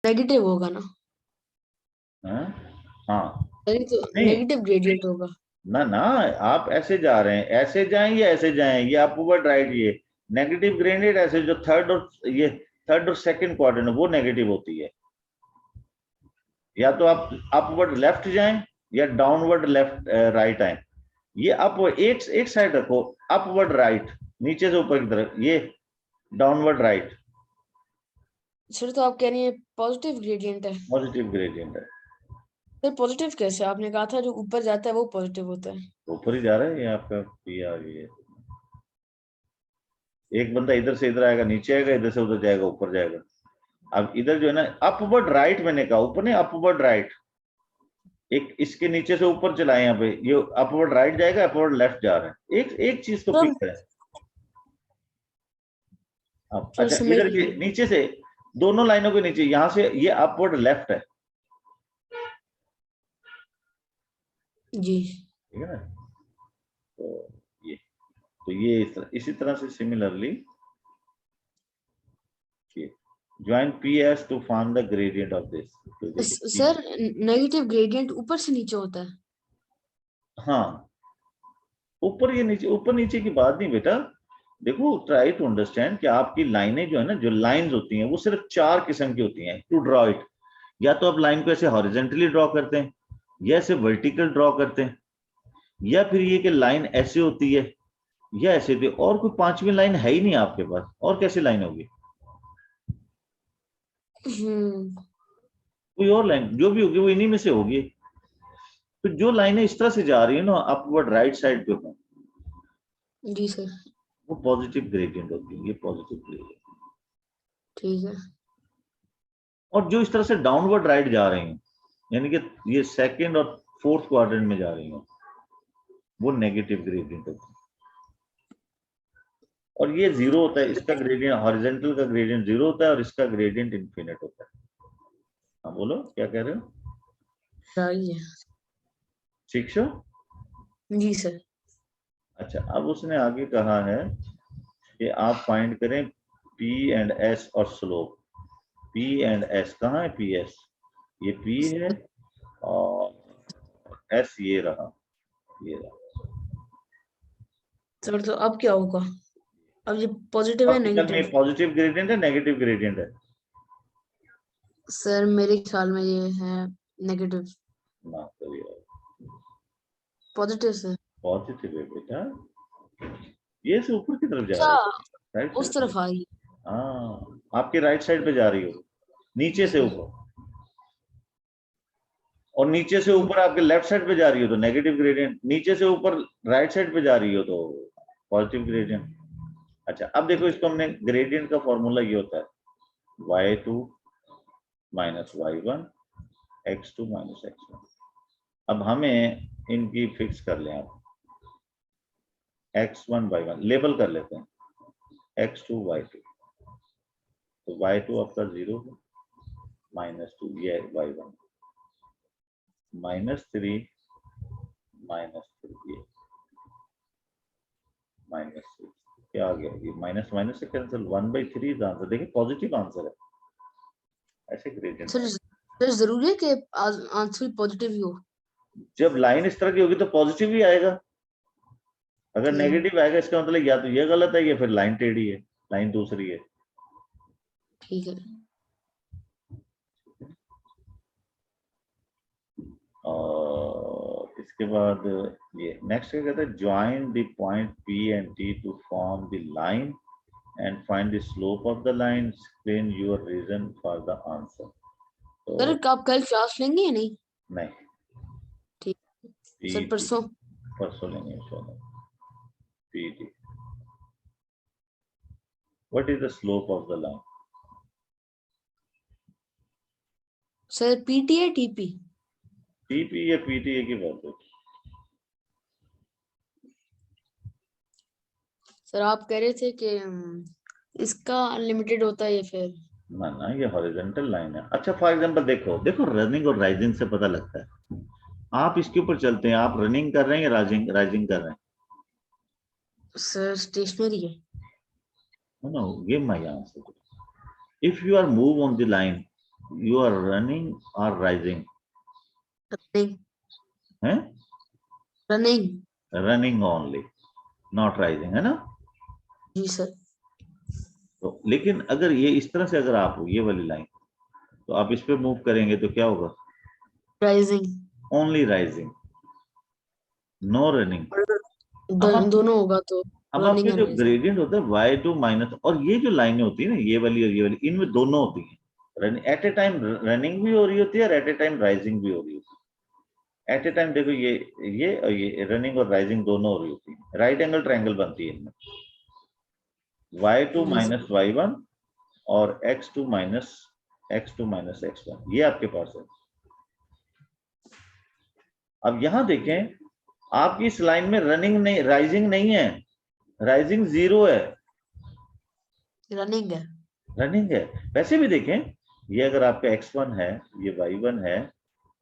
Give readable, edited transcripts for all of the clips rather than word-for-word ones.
Negative होगा ना? हाँ हाँ, तभी तो नहीं नेगेटिव ग्रेडियंट होगा। ना ना, आप ऐसे जा रहे हैं, ऐसे जाएं या ऐसे जाएं, ये अपवर्ड राइट, ये नेगेटिव ग्रेडियंट ऐसे जो थर्ड और सेकंड क्वाड्रेंट वो नेगेटिव होती है। या तो आप अपवर्ड लेफ्ट जाएं या डाउनवर्ड लेफ्ट राइट आए। ये अप एक एक साइड रखो, अपवर्ड राइट नीचे से ऊपर की तरफ, ये डाउनवर्ड राइट सर तो आप कह रही हैं पॉजिटिव ग्रेडियंट है? पॉजिटिव ग्रेडियंट है। सर पॉजिटिव कैसे? आपने कहा था जो ऊपर जाता है वो पॉजिटिव होता है। ऊपर ही जा रहा है ये आपका, ये आ गई है। एक बंदा इधर से इधर आएगा, नीचे आएगा, इधर से उधर जाएगा, ऊपर जाएगा। अब इधर जो है ना अपवर्ड राइट, मैंने कहा ऊपर नहीं, अपवर्ड राइट। एक इसके नीचे से ऊपर चलाए, यहाँ पे ये अपवर्ड राइट जाएगा, अपवर्ड लेफ्ट जा रहा है, एक एक चीज को तो पिक करें। अब सर अच्छा, समझ इधर के नहीं। नीचे से, दोनों लाइनों के नीचे, यहां से ये अपवर्ड लेफ्ट है, जी ठीक है ना। तो ये इसी तरह से similarly join P S to find the gradient of this. तो देखिए सर नेगेटिव ग्रेडियंट ऊपर से नीचे होता है? हाँ, ऊपर ये नीचे, ऊपर नीचे की बात नहीं बेटा। देखो, ट्राई टू अंडरस्टैंड कि आपकी लाइनें जो है ना, जो लाइंस होती हैं वो सिर्फ चार किस्म की होती हैं टू ड्रॉ इट। या तो आप लाइन को ऐसे हॉरिजेंटली ड्रॉ करते हैं, या ऐसे वर्टिकल ड्रॉ करते हैं, या फिर ये कि लाइन ऐसे होती है या ऐसे होती है, और कोई पांचवी लाइन है ही नहीं आपके पास, और कैसी लाइन होगी? हम्म। कोई और लाइन जो भी होगी वो इन्हीं में से होगी। तो जो लाइनें इस तरह से जा रही है ना अपवर्ड राइट साइड पे, जी सर। वो पॉजिटिव ग्रेडियंट होती है, ये पॉजिटिव ग्रेडियंट। ठीक है। और जो इस तरह से डाउनवर्ड राइट जा रही हैं, यानी कि ये सेकंड और फोर्थ क्वाड्रेंट में जा रही हैं, वो नेगेटिव ग्रेडियंट होती है। और ये जीरो होता है, इसका ग्रेडियंट, हॉरिजॉन्टल का ग्रेडियंट जीरो होता है और इसका ग्रेडियंट इन्फिनिट होता है। हाँ बोलो क्या कह रहे हो? सही है। ठीक छो? जी सर। अच्छा, अब उसने आगे कहा है कि आप फाइंड करें पी एंड एस और स्लोप। पी एंड एस कहाँ है? पी एस ये पी है, और एस ये रहा, ये रहा। सर तो अब क्या होगा? अब ये पॉजिटिव है आपके ख्याल नेगेटिव? में पॉजिटिव ग्रेडियंट है नेगेटिव ग्रेडियंट है? सर मेरे ख्याल में ये है नेगेटिव। ना करिए, पॉजिटिव सर। पॉजिटिव है बेटा, ये से ऊपर की तरफ जा अच्छा, रही है, राइट उस साइड पे। तरफ आ गई। हाँ, आपके राइट साइड पे जा रही हो, नीचे से जी। ऊपर। और नीचे से ऊपर आपके लेफ्ट साइड पे जा रही हो तो नेगेटिव ग्रेडियंट, नीचे से ऊपर राइट साइड पे जा रही हो तो पॉजिटिव ग्रेडियंट। अच्छा, अब देखो, इसको हमने, ग्रेडियंट का फॉर्मूला ये होता है y2 minus y1 x2 minus x1। अब हमें इनकी फिक्स कर लें आप, x1 y1 लेबल कर लेते हैं, x2 y2। तो y2 आपका 0 है, -2 ये y1, -3 -3 ये -6, क्या आ गया? ये माइनस माइनस से कैंसिल, 1/3 आंसर। देखिए पॉजिटिव आंसर है, ऐसे ग्रेडियंट सर है। सर जरूरी है कि आंसर पॉजिटिव ही हो? जब लाइन इस तरह की होगी तो पॉजिटिव ही आएगा। अगर हम्म। नेगेटिव आएगा इसका मतलब या तो ये गलत है या फिर लाइन टेढ़ी है, लाइन दूसरी है। ठीक है। और इसके बाद ये नेक्स्ट क्या कहता है, join the point P and T to form the line and find the slope of the line, explain your reason for the answer. Sir तो आप कल क्लास लेंगे या नहीं? नहीं, ठीक। पी सर टी परसों। परसों लेंगे इंशाल्लाह। P T, what is the slope of the line? Sir PT है टीपी? टीपी या पीटी एक ही बात है। सर आप कह रहे थे कि इसका अनलिमिटेड होता है ये फिर? ना ना, ये हॉरिजॉन्टल लाइन है। अच्छा, फॉर एग्जांपल देखो देखो, रनिंग और राइजिंग से पता लगता है। आप इसके ऊपर चलते हैं, आप रनिंग कर रहे हैं या राइजिंग राइजिंग कर रहे हैं? सर स्टेशनरी है। No, give my answer. If you are move on the line, You are running or rising? Running है running running only, not rising, है ना। जी सर। तो लेकिन अगर ये इस तरह से अगर आप हो ये वाली लाइन, तो आप इस पे मूव करेंगे तो क्या होगा? Rising only rising, no running. अब आप दोनों होगा तो अब रनिंग आपके एंड जो राइजिंग। ग्रेडियंट होता है y2 माइनस, और ये जो लाइनें होती है ना, ये वाली और ये वाली, इनमें दोनों होती हैं। एट ए टाइम रनिंग भी हो रही होती है और एट ए टाइम राइजिंग भी हो रही होती है। एट ए टाइम देखो ये और ये रनिंग और राइजिंग दोनों हो रही होती है, राइट एंगल ट्रायंगल बनती है इनमें, y2 जी सर। माइनस y1 और x2 माइनस x1, ये आपके पास है। अब यहां देखें, आपकी इस लाइन में रनिंग नहीं, राइजिंग नहीं है, राइजिंग 0 है, रनिंग है। रनिंग है। वैसे भी देखें, ये अगर आपका x1 है, ये y1 है,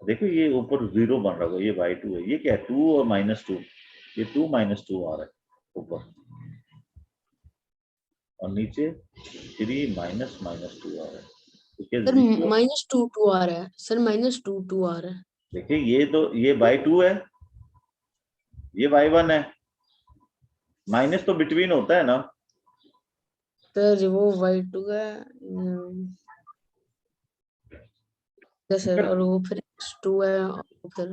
देखो ये ऊपर 0 बन रहा है, ये y2 है, ये क्या है 2 और -2, ये 2 -2 आ रहा है ऊपर, और नीचे 3 -2 आ रहा है, तो क्या सर 0? -2 आ रहा है सर, -2 आ रहा है। देखिए ये तो ये y2 है, ये y1 है, माइनस तो बिटवीन होता है ना। सर वो y2 है सर, और वो फिर x2 है, और फिर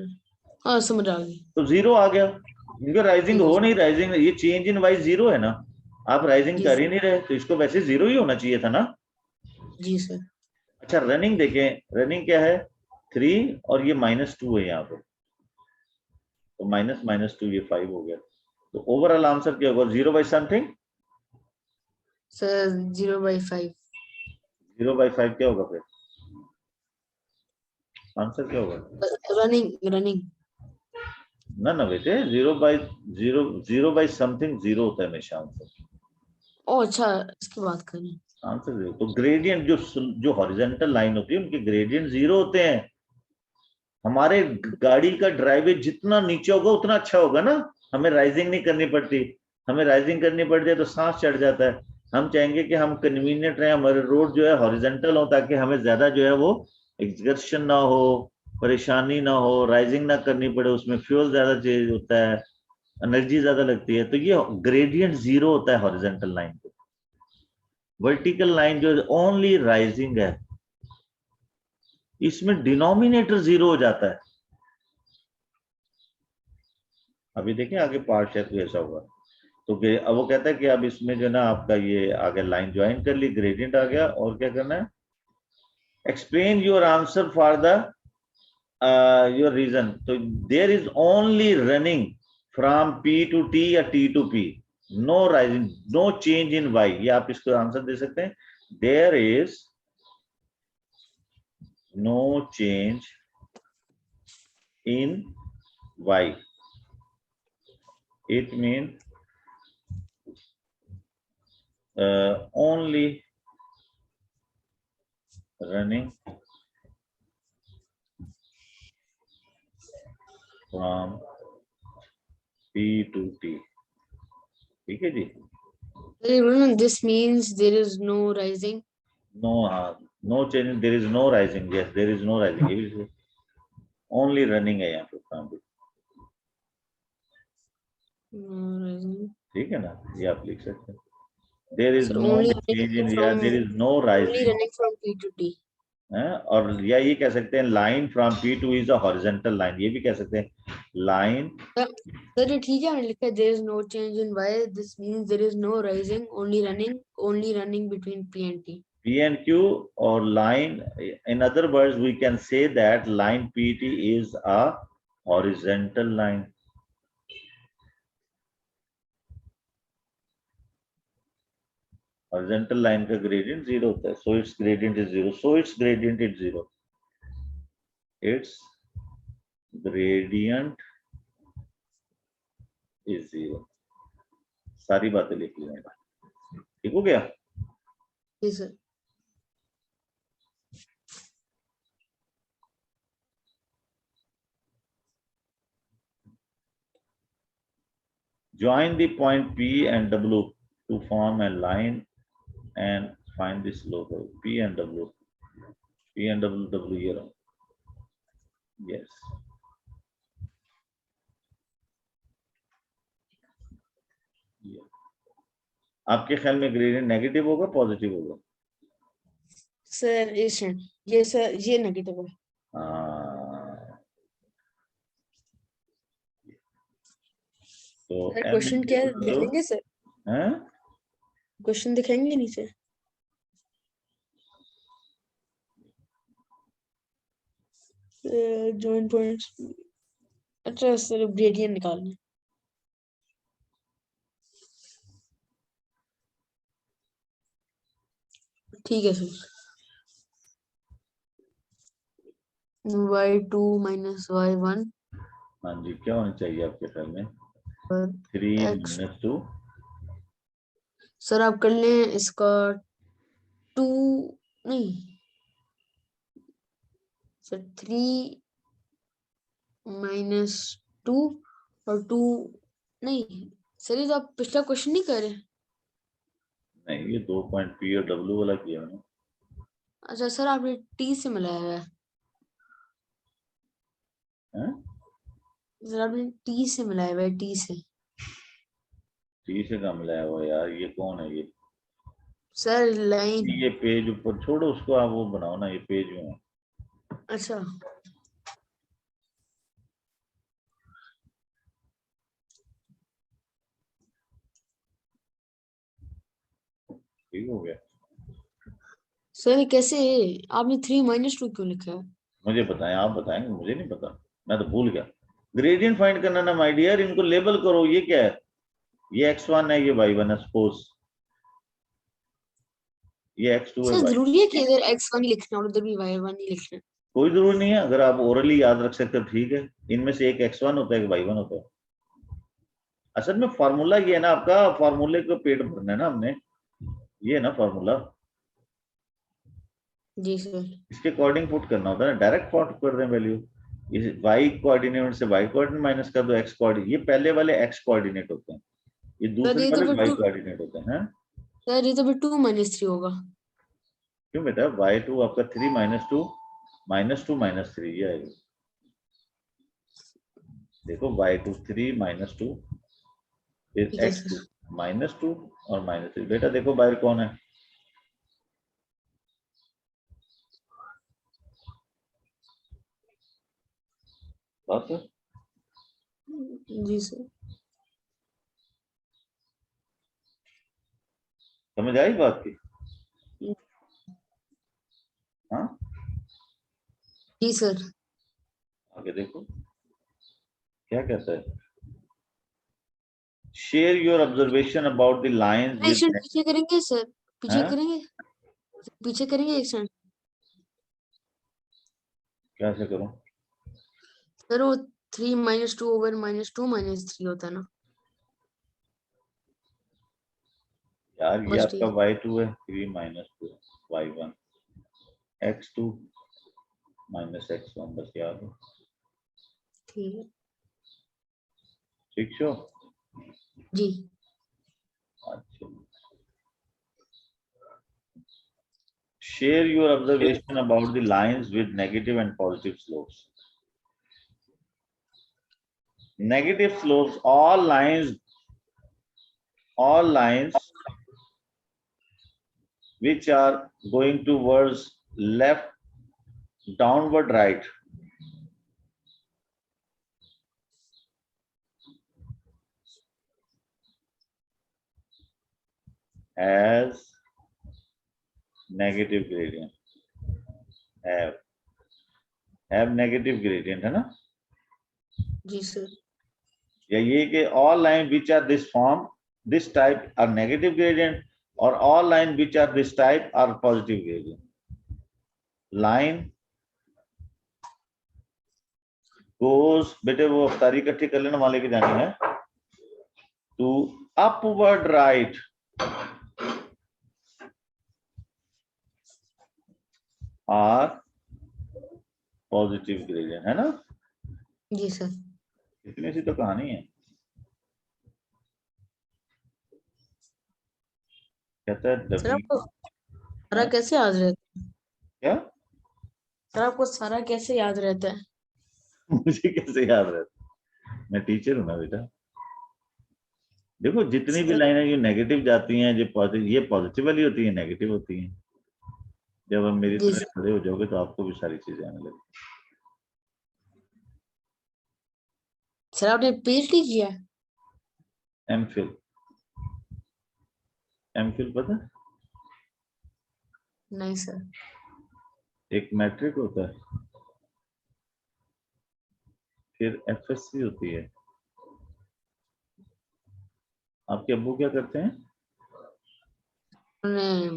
हाँ समझ आ गई। तो 0 आ गया, क्योंकि राइजिंग जी हो जी नहीं, राइजिंग ये चेंज इन वाइज 0 है ना, आप राइजिंग जी कर ही सर। नहीं रहे, तो इसको वैसे 0 ही होना चाहिए था ना। जी सर। अच्छा रनिंग देखें, रनिंग क्या है 3 और ये -2 है यहाँ पे, तो -2 ये 5 हो गया, तो ओवरऑल आंसर क्या होगा? 0 बाई समथिंग, सर 0/5। 0/5 क्या होगा फिर? आंसर क्या होगा? Running running. ना ना बेटे, 0 बाई समथिंग 0 होता है हमेशा आंसर। ओ अच्छा, इसकी बात करें। आंसर 0, तो ग्रेडियंट जो हॉरिजॉन्टल लाइन होती है उनके ग्रेडियंट 0 होते हैं। हमारे गाड़ी का ड्राइवेज जितना नीचे होगा उतना अच्छा होगा ना, हमें राइजिंग नहीं करनी पड़ती। हमें राइजिंग करनी पड़ जाए तो सांस चढ़ जाता है। हम चाहेंगे कि हम कन्वीनियंट रहे, हमारे रोड जो है हॉरिजॉन्टल हो, ताकि हमें ज्यादा जो है वो एक्सर्शन ना हो, परेशानी ना हो, राइजिंग ना करनी पड़े, उसमें फ्यूल ज्यादा चेंज होता है, एनर्जी ज्यादा लगती है, तो ये ग्रेडियंट 0 होता है हॉरिजॉन्टल लाइन पे। वर्टिकल लाइन जो ओनली राइजिंग है, इसमें डिनोमिनेटर 0 हो जाता है। अभी देखिए आगे पार्ट शायद कोई ऐसा होगा, तो अब वो कहता है कि अब इसमें जो ना आपका ये आगे लाइन ज्वाइन कर ली, ग्रेडियंट आ गया, और क्या करना है? Explain your answer for the your reason. तो there is only running from P to T या T to P, no rising, no change in Y, ये आप इसको आंसर दे सकते हैं। There is no change in Y, it means only running from P to T, ठीक है जी। This means there is no rising. No, no change, there is no rising, yes there is no rising, ये भी only running है यहाँ पे काम पे, No rising. ठीक है ना, ये आप लिख सकते हैं। there is Sir, no only change running in, या from there is no only rising running from P to T. है, और या ये कह सकते हैं line from P to is a horizontal line, ये भी कह सकते हैं लाइन। सर ये ठीक है, मैंने लिखा है there is no change in Y. This means there is no rising, only running between P and T. P and Q or line, in other words we can say that line PT is a horizontal line। horizontal line का gradient 0 होता है, so its gradient is 0, so its gradient is 0, its gradient is 0। सारी बातें लिख ली मैंने, ठीक हो गया। जी sir. Join the point P and W to form a line and find this local P and W। P and W ये रहा, yes. आपके ख्याल में ग्रेडियंट नेगेटिव होगा पॉजिटिव होगा? सर ये सर ये नेगेटिव है। तो क्वेश्चन क्या है दिखाएंगे सर? क्वेश्चन दिखाएंगे नीचे? जॉइंट पॉइंट्स, अच्छा सर ग्रेडियंट निकालना है। ठीक है सर। y2 माइनस y1 हाँ जी, क्या होना चाहिए आपके ख्याल में? और 3 x। - 2। सर आप कर लें इसका 2, नहीं सर 3 माइनस 2 और 2, नहीं सर ये तो आप पिछला क्वेश्चन नहीं कर रहे। नहीं, ये 2 पॉइंट P और W वाला किया मैंने। अच्छा सर आपने t से मिलाया हुआ है। हैं? सर आपने t से मिलाया हुआ है, t से। T से कहाँ मिलाया हुआ यार, ये कौन है ये? Sir line. ये पेज ऊपर छोड़ो उसको, आप वो बनाओ ना, ये पेज में है। अच्छा ठीक हो गया? सर ये कैसे आपने 3 माइनस 2 क्यों लिखा है? मुझे बताएं, आप बताएंगे, मुझे नहीं पता, मैं तो भूल गया। ग्रेडियंट फाइंड करना ना माय डियर, इनको लेबल करो। ये क्या है? ये x1 है, ये y1 है, सपोज ये x2 है, सर y। जरूरी है कि इधर x1 ही लिखना और उधर भी y1 ही लिखना? कोई जरूरी नहीं है, अगर आप ओरली याद रख सकते हो ठीक है। इनमें से एक x1 होता है, एक y1 होता है। असल में फार्मूला ये है ना आपका, फार्मूले को पेट भरना है ना हमने, ये है ना फार्मूला। जी सर। इसके अकॉर्डिंग पुट करना होता है ना, डायरेक्ट पुट कर दें वैल्यू। इस y कोऑर्डिनेट से y कोऑर्डिनेट माइनस कर दो, x कोऑर्डिनेट, ये पहले वाले x कोऑर्डिनेट होते हैं, ये सर दूसरे ये तो वाले फिर y 2, कोऑर्डिनेट होते हैं। सर ये तो फिर 2 माइनस 3 होगा। क्यों बेटा, y2 आपका 3 - 2 -2 -3 ये आएगा। देखो y2 3 - 2, फिर ठीक है x2 सर। -2 और -3। बेटा देखो बाहर कौन है? बात है? जी सर। समझ आई बात की? हाँ, जी सर। आगे देखो क्या कहता है। Share your observation about the lines एक विद। सेकंड पीछे करेंगे सर, पीछे हैं? करेंगे, पीछे करेंगे एक सेकंड। क्या से करूं? सर वो 3 माइनस 2 ओवर -2 -3 होता है ना? यार ये बस आपका ठीक। y2 है, 3 - 2 y1, x2 -x1, बस याद हो। ठीक है। ठीक छो? जी। अच्छा, share your observation about the lines with negative and positive slopes. Negative slopes, all lines which are going towards left, downward, right, has negative gradient, have negative gradient है ना? जी सर। या ये कि all lines which are this form, this type are negative gradient, और all lines which are this type are positive gradient. Line goes, बेटे वो अफ्तारी इकट्ठी कर लेना, वहां लेके जानी है, to upward right are positive gradient, है ना? जी सर। इतनी सी तो कहानी है। कहता है सर W। आपको सारा कैसे याद रहता है? क्या? सर आपको सारा कैसे याद रहता है? मुझे कैसे याद रहता, मैं टीचर हूँ ना बेटा। देखो जितनी भी सर लाइनें जो नेगेटिव जाती हैं, जो पॉजिटिव, ये पॉजिटिव वाली होती है, नेगेटिव होती हैं। जब हम मेरी जी तरह सर। खड़े हो जाओगे तो आपको भी सारी चीजें आने लगेंगी। सर आपने पीएचडी किया है? एमफिल। एमफिल पता है? नहीं सर। एक मैट्रिक होता है, फिर एफएससी होती है। आपके अब्बू क्या करते हैं? उन्होंने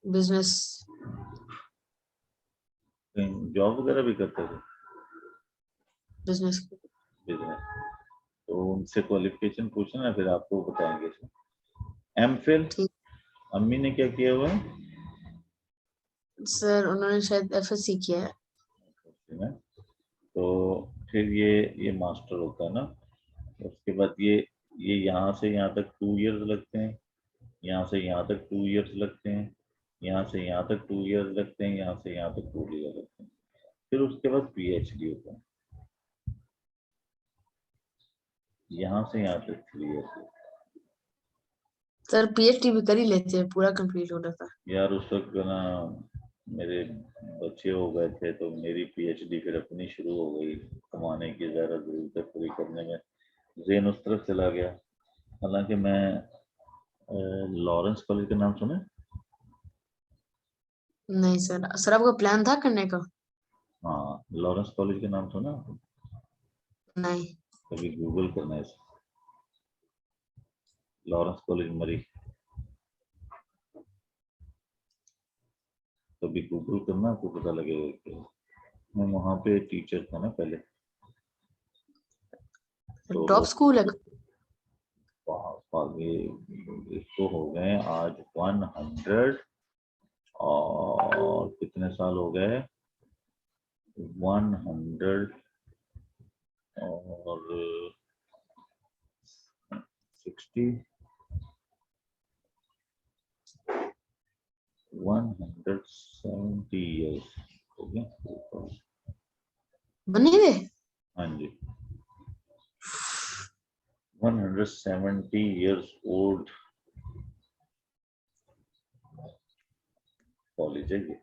बिजनेस। कहीं जॉब वगैरह भी करते थे? बिजनेस। बिजनेस। तो उनसे क्वालिफिकेशन पूछना, फिर आपको बताएंगे। एमफिल ठीक। अम्मी ने क्या किया हुआ है? सर उन्होंने शायद एफएससी किया है। है। तो फिर ये मास्टर होता है ना। उसके बाद ये यहाँ से यहाँ तक 2 इयर्स लगते हैं, यहाँ से यहाँ तक 2 इयर्स लगते हैं, यहाँ से यहाँ तक 2 इयर्स लगते हैं, यहाँ से यहाँ तक 2 इयर्स लगते हैं। फिर उसके बाद पीएचडी होता है, यहाँ से यहाँ तक 3 इयर्स। सर पीएचडी भी कर ही लेते हैं, पूरा कंप्लीट हो रहा था। यार उस वक्त ना मेरे बच्चे हो गए थे, तो मेरी पीएचडी फिर अपनी शुरू हो गई। कमाने की ज़्यादा ज़रूरतें पूरी करने में ज़हन उस तरफ चला गया। हालांकि मैं लॉरेंस कॉलेज का नाम सुना है? नहीं सर। सर आपका प्लान था करने का? हाँ, लॉरेंस कॉलेज का नाम सुना? नहीं। कभी गूगल करना है इसे, लॉरेंस कॉलेज मरी। कभी गूगल करना, आपको पता लगेगा कि मैं वहाँ पे टीचर था ना पहले। तो टॉप स्कूल है? ये इसको हो गए आज 100 और कितने साल हो गए? 100 और 60, 170 ईयर्स हो गए। बने हुए? हाँ जी, 170 ईयर्स ओल्ड कॉलेज है ये।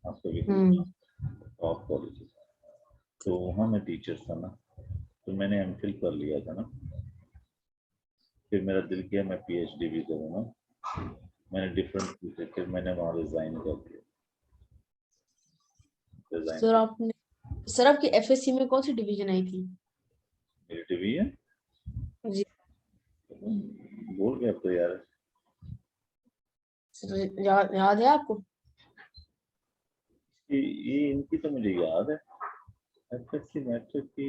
आपको भी टॉप कॉलेज है। तो वहाँ मैं टीचर था ना, तो मैंने एमफिल कर लिया था ना। फिर मेरा दिल किया मैं पीएचडी भी करूँगा। मैंने डिफरेंट की, फिर मैंने वहाँ रिजाइन कर दिया। रिजाइन सर कर आपने सर आपकी एफएससी में कौन सी डिवीजन आई थी? मेरी भी है। जी। बोल गया अब तो यार। सर याद है आपको? ये इनकी तो मुझे याद है। एफएससी मैट्रिक की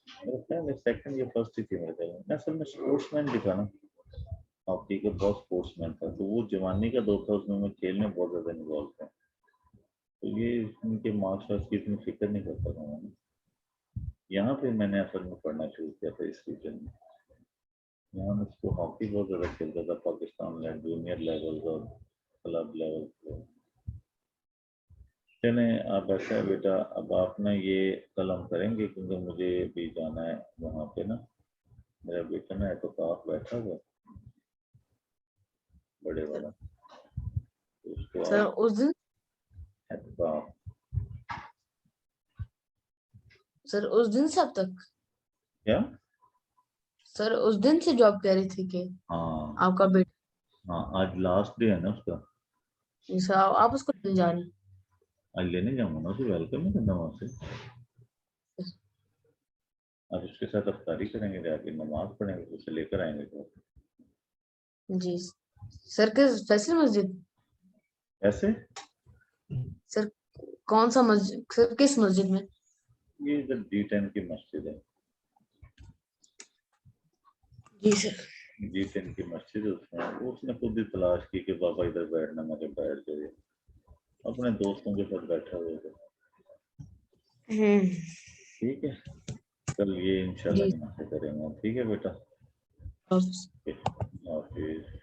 मेरे ख्याल में सेकंड या फर्स्ट ही थी मेरे ख्याल में। मैं असल में स्पोर्ट्समैन भी था ना, हॉकी का बहुत स्पोर्ट्समैन था, तो वो जवानी का दौर था, उसमें मैं खेल में बहुत ज्यादा इन्वॉल्व था। तो ये इनके मार्क्स वार्क्स की इतनी फिक्र नहीं करता था मैंने। यहाँ पे मैंने असल में पढ़ना शुरू किया था इस रीजन में। यहाँ मैं उसको हॉकी बहुत ज़्यादा खेलता था, पाकिस्तान में जूनियर लेवल और क्लब लेवल पे। चलें, आप ऐसा है बेटा, अब आप ना ये कल हम करेंगे, क्योंकि मुझे भी जाना है वहाँ पे ना। मेरा बेटा ना एतकाफ बैठा हुआ है, बड़े वाला, तो उसको सर आज उस दिन एतकाफ। सर उस दिन से अब तक? क्या? सर उस दिन से जॉब कर रही थी कि हाँ। आपका बेटा? हाँ, आज लास्ट डे है ना उसका। सर आप उसको लेने जा रहे हैं? आज लेने जाऊंगा ना उसे, वेलकम नहीं करना वहाँ से। आज उसके साथ अफ्तारी करेंगे, जाके नमाज पढ़ेंगे, उसे लेकर आएंगे घर। जी। सर किस फैसल मस्जिद? ऐसे सर कौन सा मस्जिद, सर किस मस्जिद में? ये इधर D10 की मस्जिद है। जी सर। D10 की मस्जिद है, उसमें उसने खुद ही तलाश की कि बाबा इधर बैठना, मुझे बैठ जाइए। अपने दोस्तों के साथ बैठा हुए थे। हम्म। ठीक है, कल ये इंशाल्लाह जी। यहाँ से करेंगे। ठीक है बेटा। और हाफिज।